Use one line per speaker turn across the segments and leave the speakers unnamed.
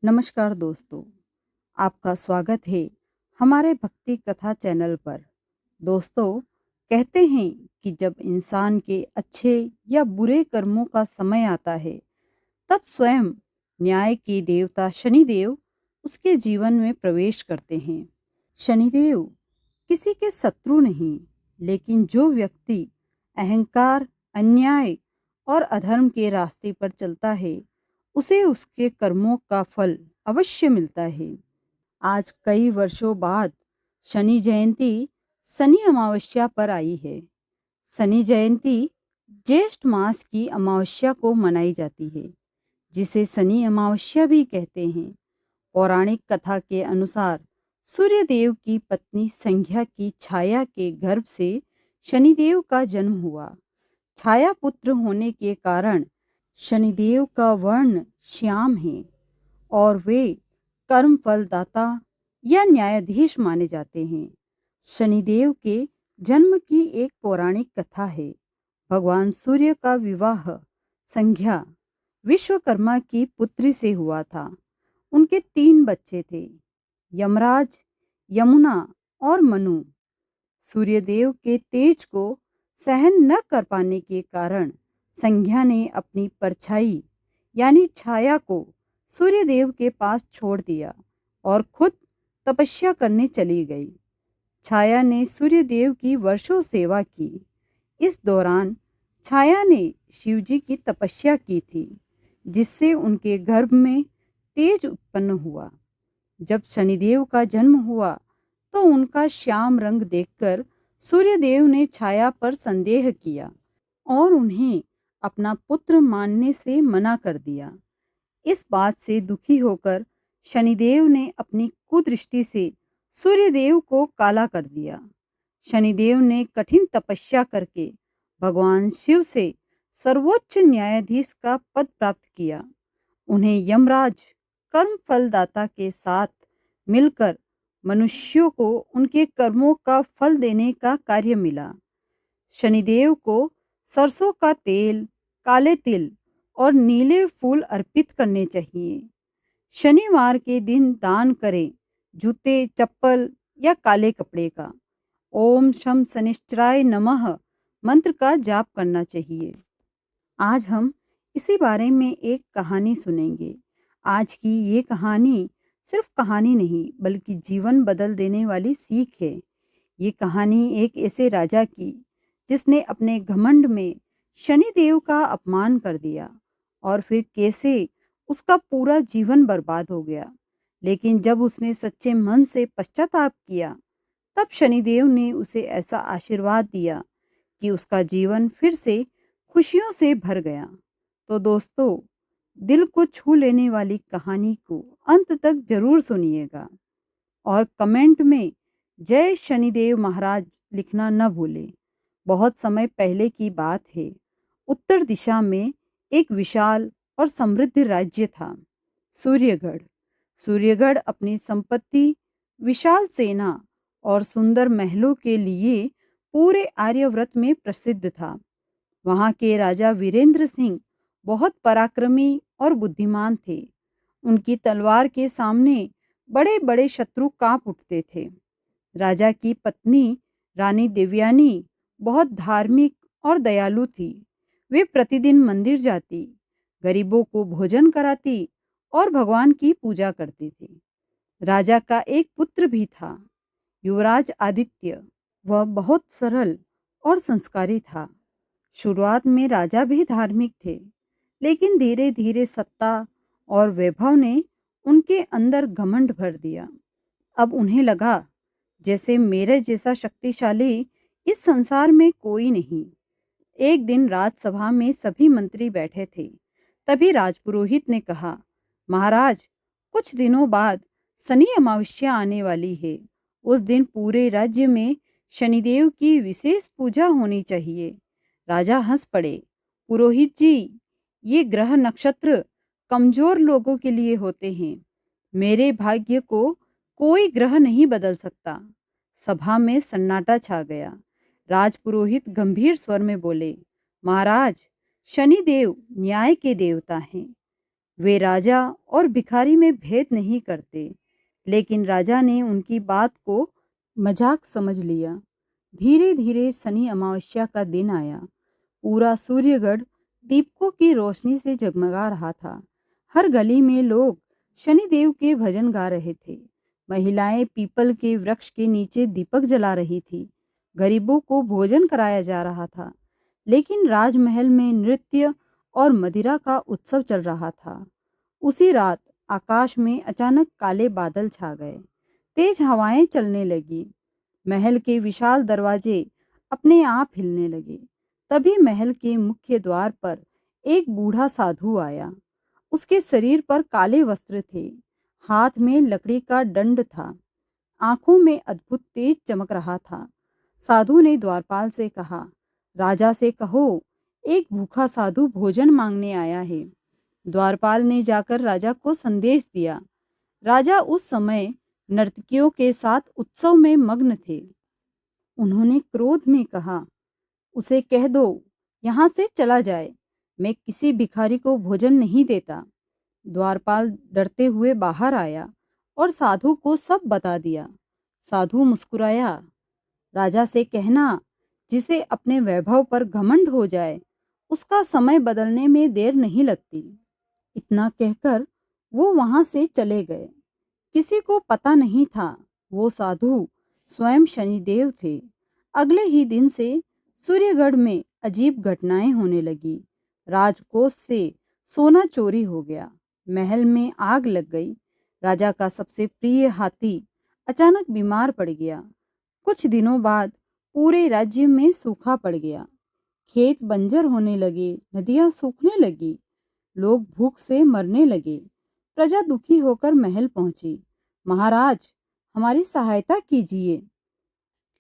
नमस्कार दोस्तों, आपका स्वागत है हमारे भक्ति कथा चैनल पर। दोस्तों, कहते हैं कि जब इंसान के अच्छे या बुरे कर्मों का समय आता है, तब स्वयं न्याय के देवता शनिदेव उसके जीवन में प्रवेश करते हैं। शनिदेव किसी के शत्रु नहीं, लेकिन जो व्यक्ति अहंकार, अन्याय और अधर्म के रास्ते पर चलता है, उसे उसके कर्मों का फल अवश्य मिलता है। आज कई वर्षों बाद शनि जयंती शनि अमावस्या पर आई है। शनि जयंती ज्येष्ठ मास की अमावस्या को मनाई जाती है, जिसे शनि अमावस्या भी कहते हैं। पौराणिक कथा के अनुसार सूर्यदेव की पत्नी संध्या की छाया के गर्भ से शनिदेव का जन्म हुआ। छाया पुत्र होने के कारण शनिदेव का वर्ण श्याम है और वे कर्म फलदाता या न्यायाधीश माने जाते हैं। शनिदेव के जन्म की एक पौराणिक कथा है। भगवान सूर्य का विवाह संध्या विश्वकर्मा की पुत्री से हुआ था। उनके 3 बच्चे थे, यमराज, यमुना और मनु। सूर्यदेव के तेज को सहन न कर पाने के कारण संध्या ने अपनी परछाई यानी छाया को सूर्यदेव के पास छोड़ दिया और खुद तपस्या करने चली गई। छाया ने सूर्यदेव की वर्षों सेवा की। इस दौरान छाया ने शिवजी की तपस्या की थी, जिससे उनके गर्भ में तेज उत्पन्न हुआ। जब शनिदेव का जन्म हुआ तो उनका श्याम रंग देखकर सूर्यदेव ने छाया पर संदेह किया और उन्हें अपना पुत्र मानने से मना कर दिया। इस बात से दुखी होकर शनिदेव ने अपनी कुदृष्टि से सूर्यदेव को काला कर दिया। शनिदेव ने कठिन तपस्या करके भगवान शिव से सर्वोच्च न्यायाधीश का पद प्राप्त किया। उन्हें यमराज कर्म फलदाता के साथ मिलकर मनुष्यों को उनके कर्मों का फल देने का कार्य मिला। शनिदेव को सरसों का तेल, काले तिल और नीले फूल अर्पित करने चाहिए। शनिवार के दिन दान करें जूते, चप्पल या काले कपड़े का। ओम शम शनिश्चराय नमः मंत्र का जाप करना चाहिए। आज हम इसी बारे में एक कहानी सुनेंगे। आज की ये कहानी सिर्फ कहानी नहीं, बल्कि जीवन बदल देने वाली सीख है। ये कहानी एक ऐसे राजा की जिसने अपने घमंड में शनिदेव का अपमान कर दिया और फिर कैसे उसका पूरा जीवन बर्बाद हो गया। लेकिन जब उसने सच्चे मन से पश्चाताप किया, तब शनिदेव ने उसे ऐसा आशीर्वाद दिया कि उसका जीवन फिर से खुशियों से भर गया। तो दोस्तों, दिल को छू लेने वाली कहानी को अंत तक जरूर सुनिएगा और कमेंट में जय शनिदेव महाराज लिखना न भूलें। बहुत समय पहले की बात है। उत्तर दिशा में एक विशाल और समृद्ध राज्य था, सूर्यगढ़। सूर्यगढ़ अपनी संपत्ति, विशाल सेना और सुंदर महलों के लिए पूरे आर्यव्रत में प्रसिद्ध था। वहां के राजा वीरेंद्र सिंह बहुत पराक्रमी और बुद्धिमान थे। उनकी तलवार के सामने बड़े बड़े शत्रु कांप उठते थे। राजा की पत्नी रानी देवयानी बहुत धार्मिक और दयालु थी। वे प्रतिदिन मंदिर जाती, गरीबों को भोजन कराती और भगवान की पूजा करती थी। राजा का एक पुत्र भी था, युवराज आदित्य। वह बहुत सरल और संस्कारी था। शुरुआत में राजा भी धार्मिक थे, लेकिन धीरे धीरे सत्ता और वैभव ने उनके अंदर घमंड भर दिया। अब उन्हें लगा जैसे मेरे जैसा शक्तिशाली इस संसार में कोई नहीं। एक दिन राजसभा में सभी मंत्री बैठे थे। तभी राजपुरोहित ने कहा, महाराज, कुछ दिनों बाद शनि अमावस्या आने वाली है। उस दिन पूरे राज्य में शनिदेव की विशेष पूजा होनी चाहिए। राजा हंस पड़े। पुरोहित जी, ये ग्रह नक्षत्र कमजोर लोगों के लिए होते हैं। मेरे भाग्य को कोई ग्रह नहीं बदल सकता। सभा में सन्नाटा छा गया। राजपुरोहित गंभीर स्वर में बोले, महाराज, शनिदेव न्याय के देवता हैं। वे राजा और भिखारी में भेद नहीं करते, लेकिन राजा ने उनकी बात को मजाक समझ लिया। धीरे धीरे शनि अमावस्या का दिन आया। पूरा सूर्यगढ़ दीपकों की रोशनी से जगमगा रहा था। हर गली में लोग शनिदेव के भजन गा रहे थे। महिलाएं पीपल के वृक्ष के नीचे दीपक जला रही थी। गरीबों को भोजन कराया जा रहा था। लेकिन राजमहल में नृत्य और मदिरा का उत्सव चल रहा था। उसी रात आकाश में अचानक काले बादल छा गए। तेज हवाएं चलने लगी। महल के विशाल दरवाजे अपने आप हिलने लगे। तभी महल के मुख्य द्वार पर एक बूढ़ा साधु आया। उसके शरीर पर काले वस्त्र थे। हाथ में लकड़ी का दंड था। आंखों में अद्भुत तेज चमक रहा था। साधु ने द्वारपाल से कहा, राजा से कहो, एक भूखा साधु भोजन मांगने आया है। द्वारपाल ने जाकर राजा को संदेश दिया। राजा उस समय नर्तकियों के साथ उत्सव में मग्न थे। उन्होंने क्रोध में कहा, उसे कह दो यहाँ से चला जाए। मैं किसी भिखारी को भोजन नहीं देता। द्वारपाल डरते हुए बाहर आया और साधु को सब बता दिया। साधु मुस्कुराया, राजा से कहना, जिसे अपने वैभव पर घमंड हो जाए उसका समय बदलने में देर नहीं लगती। इतना कहकर वो वहां से चले गए। किसी को पता नहीं था वो साधु स्वयं शनिदेव थे। अगले ही दिन से सूर्यगढ़ में अजीब घटनाएं होने लगी। राजकोष से सोना चोरी हो गया। महल में आग लग गई। राजा का सबसे प्रिय हाथी अचानक बीमार पड़ गया। कुछ दिनों बाद पूरे राज्य में सूखा पड़ गया। खेत बंजर होने लगे, नदियां सूखने लगी, लोग भूख से मरने लगे। प्रजा दुखी होकर महल पहुंची। महाराज, हमारी सहायता कीजिए।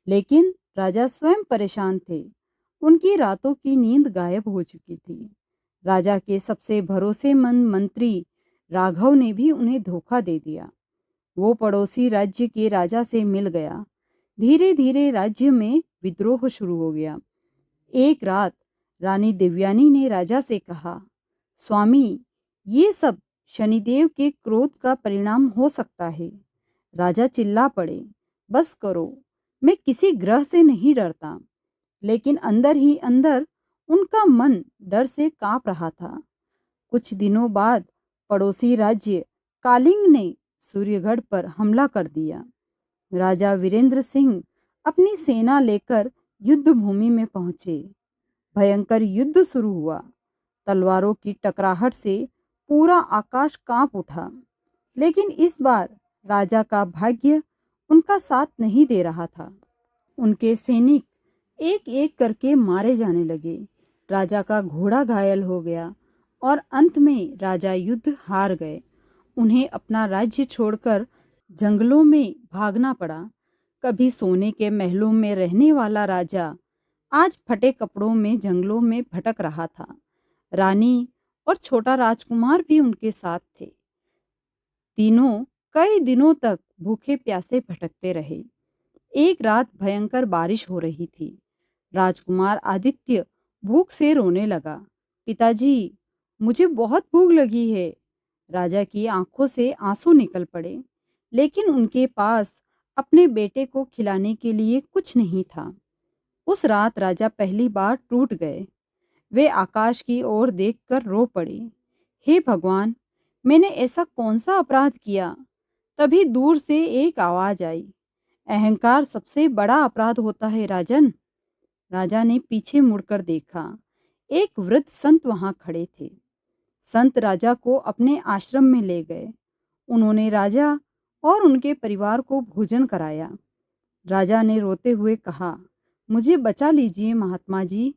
लेकिन राजा स्वयं परेशान थे। उनकी रातों की नींद गायब हो चुकी थी। राजा के सबसे भरोसेमंद मंत्री राघव ने भी उन्हें धोखा दे दिया। वो पड़ोसी राज्य के राजा से मिल गया। धीरे धीरे राज्य में विद्रोह शुरू हो गया। एक रात रानी देवयानी ने राजा से कहा, स्वामी, ये सब शनिदेव के क्रोध का परिणाम हो सकता है। राजा चिल्ला पड़े, बस करो, मैं किसी ग्रह से नहीं डरता। लेकिन अंदर ही अंदर उनका मन डर से कांप रहा था। कुछ दिनों बाद पड़ोसी राज्य कालिंग ने सूर्यगढ़ पर हमला कर दिया। राजा वीरेंद्र सिंह अपनी सेना लेकर युद्ध भूमि में पहुंचे। भयंकर युद्ध शुरू हुआ। तलवारों की टकराहट से पूरा आकाश कांप उठा। लेकिन इस बार राजा का भाग्य उनका साथ नहीं दे रहा था। उनके सैनिक एक एक करके मारे जाने लगे। राजा का घोड़ा घायल हो गया और अंत में राजा युद्ध हार गए। उन्हें अपना राज्य छोड़कर जंगलों में भागना पड़ा। कभी सोने के महलों में रहने वाला राजा आज फटे कपड़ों में जंगलों में भटक रहा था। रानी और छोटा राजकुमार भी उनके साथ थे। तीनों कई दिनों तक भूखे प्यासे भटकते रहे। एक रात भयंकर बारिश हो रही थी। राजकुमार आदित्य भूख से रोने लगा। पिताजी, मुझे बहुत भूख लगी है। राजा की आंखों से आंसू निकल पड़े, लेकिन उनके पास अपने बेटे को खिलाने के लिए कुछ नहीं था। उस रात राजा पहली बार टूट गए। वे आकाश की ओर देखकर रो पड़े। हे भगवान, मैंने ऐसा कौन सा अपराध किया? तभी दूर से एक आवाज आई, अहंकार सबसे बड़ा अपराध होता है राजन। राजा ने पीछे मुड़कर देखा। एक वृद्ध संत वहां खड़े थे। संत राजा को अपने आश्रम में ले गए। उन्होंने राजा और उनके परिवार को भोजन कराया। राजा ने रोते हुए कहा, मुझे बचा लीजिए महात्मा जी।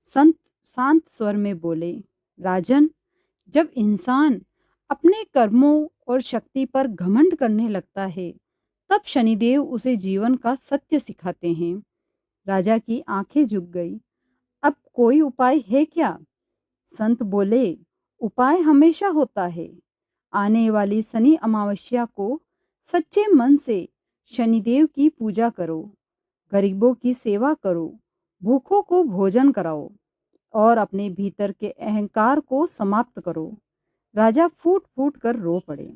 संत शांत स्वर में बोले, राजन, जब इंसान अपने कर्मों और शक्ति पर घमंड करने लगता है, तब शनिदेव उसे जीवन का सत्य सिखाते हैं। राजा की आंखें झुक गई। अब कोई उपाय है क्या? संत बोले, उपाय हमेशा होता है। आने वाली शनि अमावस्या को सच्चे मन से शनिदेव की पूजा करो, गरीबों की सेवा करो, भूखों को भोजन कराओ और अपने भीतर के अहंकार को समाप्त करो। राजा फूट फूट कर रो पड़े।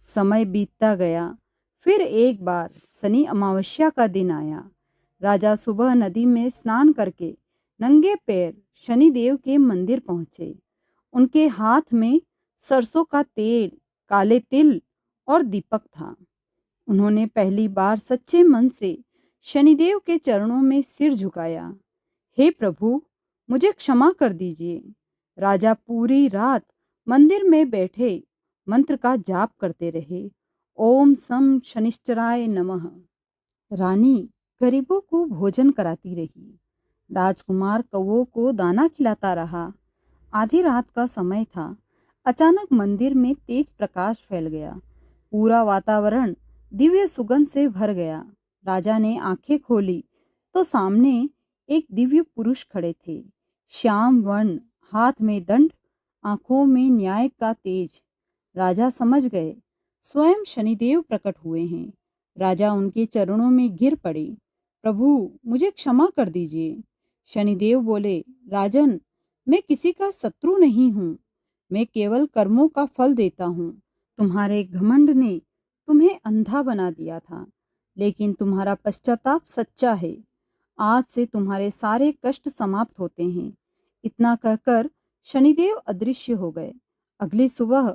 समय बीतता गया। फिर एक बार शनि अमावस्या का दिन आया। राजा सुबह नदी में स्नान करके नंगे पैर शनिदेव के मंदिर पहुंचे। उनके हाथ में सरसों का तेल, काले तिल और दीपक था। उन्होंने पहली बार सच्चे मन से शनिदेव के चरणों में सिर झुकाया। हे प्रभु, मुझे क्षमा कर दीजिए। राजा पूरी रात मंदिर में बैठे मंत्र का जाप करते रहे। ओम सम शनिश्चराय नमः। रानी गरीबों को भोजन कराती रही। राजकुमार कौवों को दाना खिलाता रहा। आधी रात का समय था। अचानक मंदिर में तेज प्रकाश फैल गया। पूरा वातावरण दिव्य सुगंध से भर गया। राजा ने आंखें खोली तो सामने एक दिव्य पुरुष खड़े थे। श्याम वर्ण, हाथ में दंड, आंखों में न्याय का तेज। राजा समझ गए स्वयं शनिदेव प्रकट हुए हैं। राजा उनके चरणों में गिर पड़े। प्रभु, मुझे क्षमा कर दीजिए। शनिदेव बोले, राजन, मैं किसी का शत्रु नहीं हूँ। मैं केवल कर्मों का फल देता हूँ। तुम्हारे घमंड ने तुम्हें अंधा बना दिया था, लेकिन तुम्हारा पश्चाताप सच्चा है। आज से तुम्हारे सारे कष्ट समाप्त होते हैं। इतना कहकर शनिदेव अदृश्य हो गए। अगली सुबह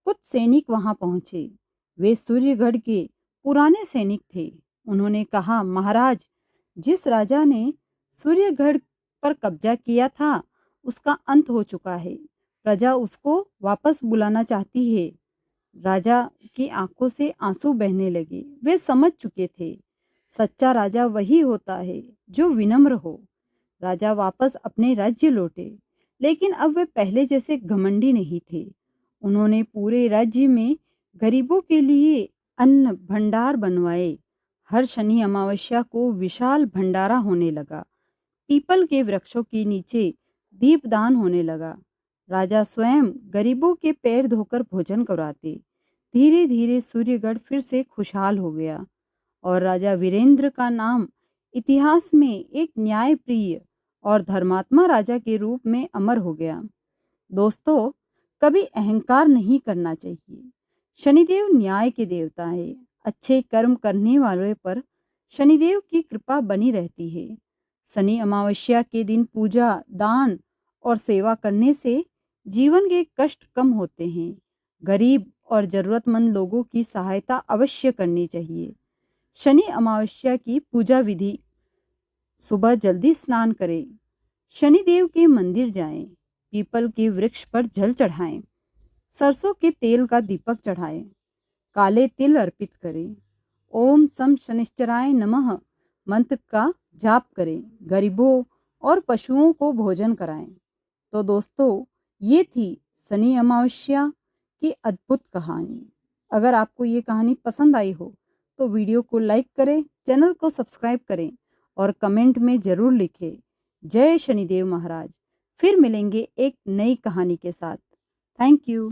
कुछ सैनिक वहां पहुंचे। वे सूर्यगढ़ के पुराने सैनिक थे। उन्होंने कहा, महाराज, जिस राजा ने सूर्यगढ़ पर कब्जा किया था उसका अंत हो चुका है। प्रजा उसको वापस बुलाना चाहती है। राजा की आंखों से आंसू बहने लगे। वे समझ चुके थे सच्चा राजा वही होता है जो विनम्र हो। राजा वापस अपने राज्य लौटे, लेकिन अब वे पहले जैसे घमंडी नहीं थे। उन्होंने पूरे राज्य में गरीबों के लिए अन्न भंडार बनवाए। हर शनि अमावस्या को विशाल भंडारा होने लगा। पीपल के वृक्षों के नीचे दीपदान होने लगा। राजा स्वयं गरीबों के पैर धोकर भोजन कराते। धीरे धीरे सूर्यगढ़ फिर से खुशहाल हो गया और राजा वीरेंद्र का नाम इतिहास में एक न्यायप्रिय और धर्मात्मा राजा के रूप में अमर हो गया। दोस्तों, कभी अहंकार नहीं करना चाहिए। शनिदेव न्याय के देवता है। अच्छे कर्म करने वालों पर शनिदेव की कृपा बनी रहती है। शनि अमावस्या के दिन पूजा, दान और सेवा करने से जीवन के कष्ट कम होते हैं। गरीब और जरूरतमंद लोगों की सहायता अवश्य करनी चाहिए। शनि अमावस्या की पूजा विधि: सुबह जल्दी स्नान करें, शनिदेव के मंदिर जाएं, पीपल के वृक्ष पर जल चढ़ाएं, सरसों के तेल का दीपक चढ़ाएं, काले तिल अर्पित करें, ओम सम शनिश्चराय नमः मंत्र का जाप करें, गरीबों और पशुओं को भोजन कराएं। तो दोस्तों, ये थी शनि अमावस्या की अद्भुत कहानी। अगर आपको ये कहानी पसंद आई हो तो वीडियो को लाइक करें, चैनल को सब्सक्राइब करें और कमेंट में ज़रूर लिखें, जय शनिदेव महाराज। फिर मिलेंगे एक नई कहानी के साथ। Thank you.